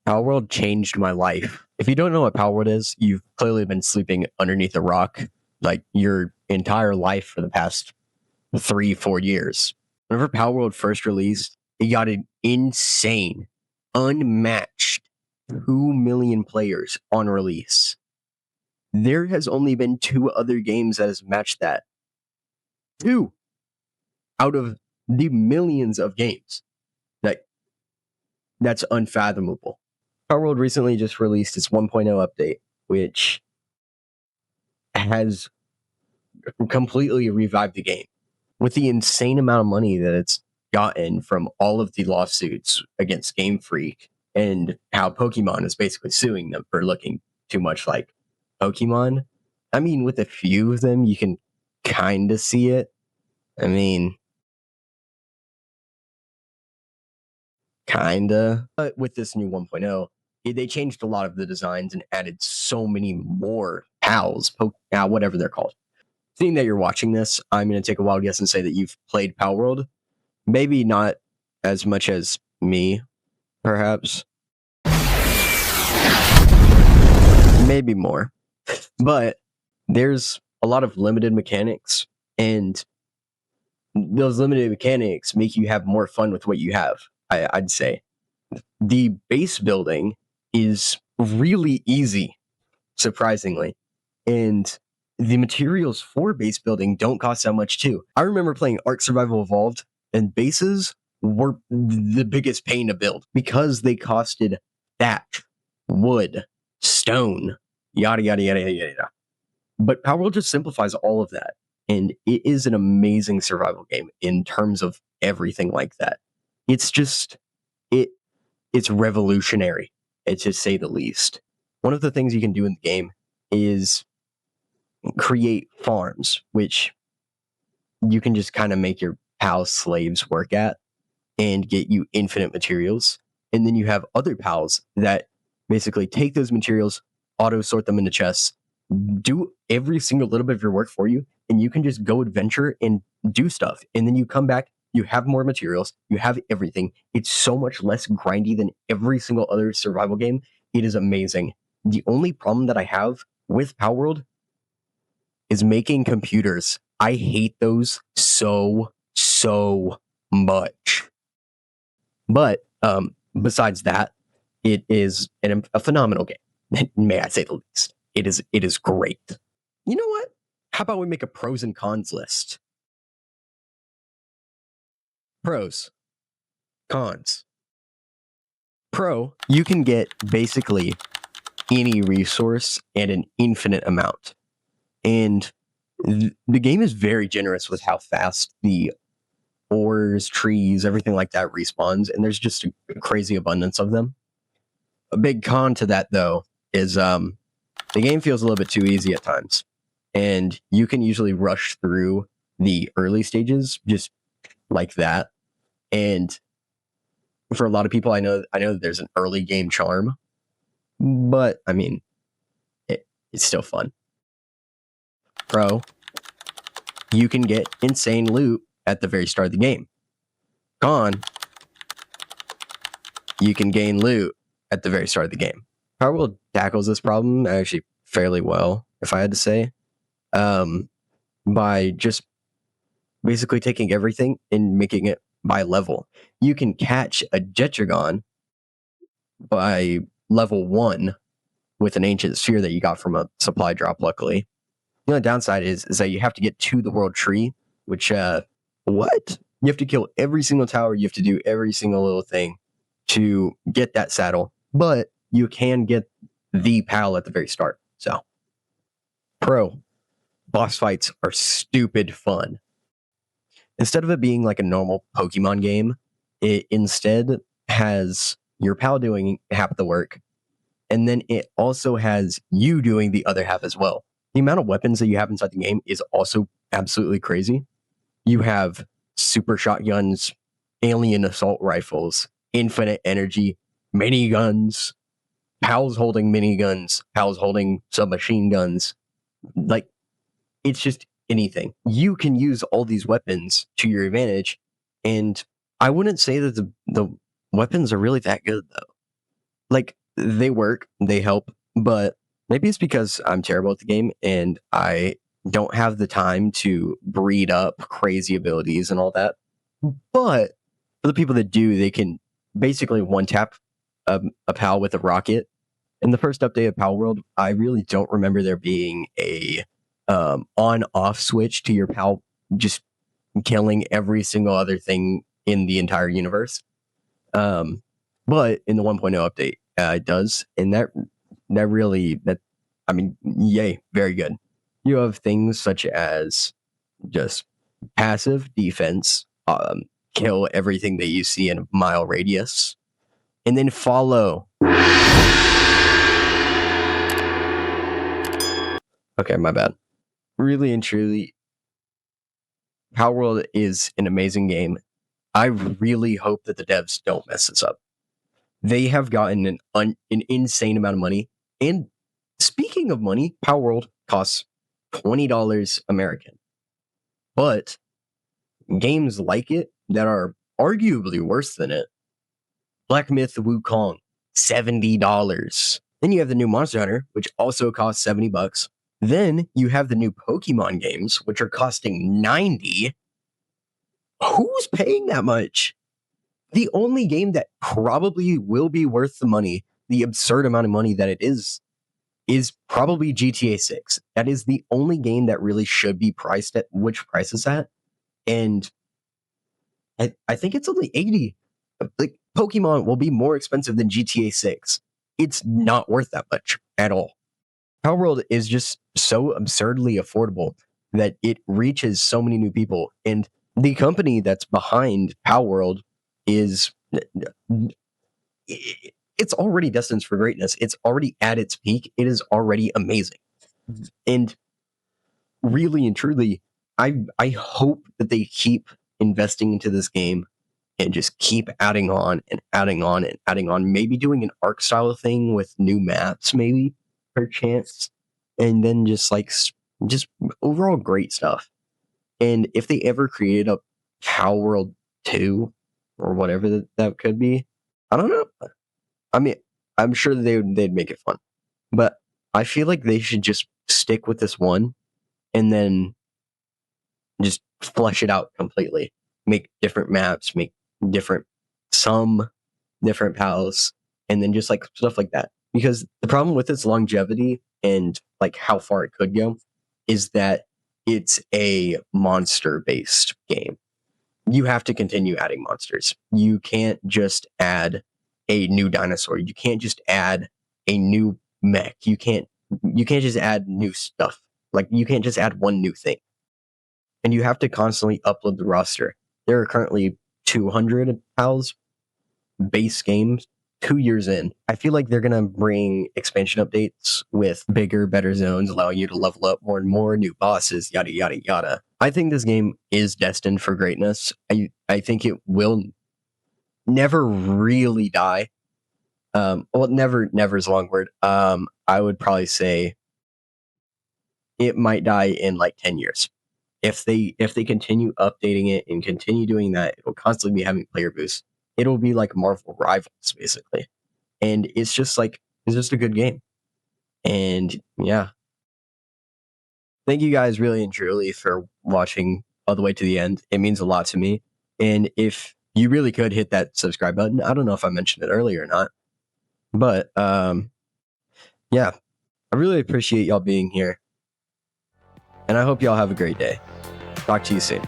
Palworld changed my life. If you don't know what Palworld is, you've clearly been sleeping underneath a rock like your entire life for the past 3-4 years. Whenever Palworld first released, it got an insane, unmatched 2 million players on release. There has only been 2 other games that has matched that. 2 out of the millions of games. That's unfathomable. Palworld recently just released its 1.0 update, which has completely revived the game. With the insane amount of money that it's gotten from all of the lawsuits against Game Freak and how Pokemon is basically suing them for looking too much like Pokemon. I mean, with a few of them, you can kind of see it. I mean, kinda. But with this new 1.0, they changed a lot of the designs and added so many more pals, whatever they're called. Seeing that you're watching this, I'm going to take a wild guess and say that you've played Palworld. Maybe not as much as me, perhaps. Maybe more. But there's a lot of limited mechanics, and those limited mechanics make you have more fun with what you have, I'd say. The base building is really easy, surprisingly. And the materials for base building don't cost that much too. I remember playing Ark Survival Evolved, and bases were the biggest pain to build because they costed thatch, wood, stone, yada, yada, yada, yada. But Palworld just simplifies all of that. And it is an amazing survival game in terms of everything like that. It's just, it's revolutionary, to say the least. One of the things you can do in the game is create farms, which you can just kind of make your pal slaves work at and get you infinite materials. And then you have other pals that basically take those materials, auto sort them into chests, do every single little bit of your work for you, and you can just go adventure and do stuff. And then you come back, you have more materials, you have everything. It's so much less grindy than every single other survival game. It is amazing. The only problem that I have with Palworld is making computers. I hate those so much. But besides that, it is a phenomenal game. May I say the least. It is great. You know what? How about we make a pros and cons list? Pros. Cons. Pro, you can get basically any resource and an infinite amount. And the game is very generous with how fast the ores, trees, everything like that respawns, and there's just a crazy abundance of them. A big con to that, though, is the game feels a little bit too easy at times, and you can usually rush through the early stages just like that. And for a lot of people, I know that there's an early game charm, but I mean, it's still fun. Pro, you can get insane loot at the very start of the game. Con, you can gain loot at the very start of the game. Palworld tackles this problem actually fairly well, if I had to say, by just basically taking everything and making it by level. You can catch a Jetragon by level 1 with an ancient sphere that you got from a supply drop, luckily. The only downside is that you have to get to the world tree, which, what? You have to kill every single tower, you have to do every single little thing to get that saddle, but you can get the pal at the very start. So, pro, boss fights are stupid fun. Instead of it being like a normal Pokemon game, it instead has your pal doing half the work, and then it also has you doing the other half as well. The amount of weapons that you have inside the game is also absolutely crazy. You have super shotguns, alien assault rifles, infinite energy, miniguns, pals holding miniguns, pals holding submachine guns. Like, it's just anything. You can use all these weapons to your advantage, and I wouldn't say that the weapons are really that good, though. like they work, they help, but maybe it's because I'm terrible at the game and I don't have the time to breed up crazy abilities and all that. But for the people that do, they can basically one tap a pal with a rocket. In the first update of Palworld, I really don't remember there being a on off switch to your pal just killing every single other thing in the entire universe. But in the 1.0 update, it does, and that I mean, yay, very good. You have things such as just passive defense, kill everything that you see in a mile radius, and then follow. Okay, my bad. Really and truly, Palworld is an amazing game. I really hope that the devs don't mess this up. They have gotten an insane amount of money. And speaking of money, Palworld costs $20 American. But games like it that are arguably worse than it, Black Myth Wukong, $70. Then you have the new Monster Hunter, which also costs $70. Then you have the new Pokemon games, which are costing $90. Who's paying that much? The only game that probably will be worth the money, the absurd amount of money that it is probably GTA 6. That is the only game that really should be priced at which price is that. And I think it's only 80. Like Pokemon will be more expensive than GTA 6. It's not worth that much at all. Palworld is just so absurdly affordable that it reaches so many new people. And the company that's behind Palworld is it's already destined for greatness. It's already at its peak. It is already amazing. And really and truly, I hope that they keep investing into this game and just keep adding on and adding on and adding on. Maybe doing an arc style thing with new maps, maybe per chance, and then just overall great stuff. And if they ever created a Palworld 2 or whatever that could be, I don't know. I mean, I'm sure they'd make it fun, but I feel like they should just stick with this one and then just flesh it out completely. Make different maps, make some different pals, and then just like stuff like that. Because the problem with its longevity and like how far it could go is that it's a monster-based game. You have to continue adding monsters. You can't just add a new dinosaur. You can't just add a new mech. You can't just add new stuff. Like you can't just add one new thing. And you have to constantly upload the roster. There are currently 200 pals base games 2 years in. I feel like they're going to bring expansion updates with bigger, better zones, allowing you to level up more and more, new bosses, yada, yada, yada. I think this game is destined for greatness. I think it will never really die. Well, never is a long word. I would probably say it might die in like 10 years. If they continue updating it and continue doing that, it'll constantly be having player boosts. It'll be like Marvel Rivals, basically. And it's just a good game. And yeah. Thank you guys really and truly for watching all the way to the end. It means a lot to me. And if you really could hit that subscribe button, I don't know if I mentioned it earlier or not. But yeah, I really appreciate y'all being here. And I hope y'all have a great day. Talk to you soon.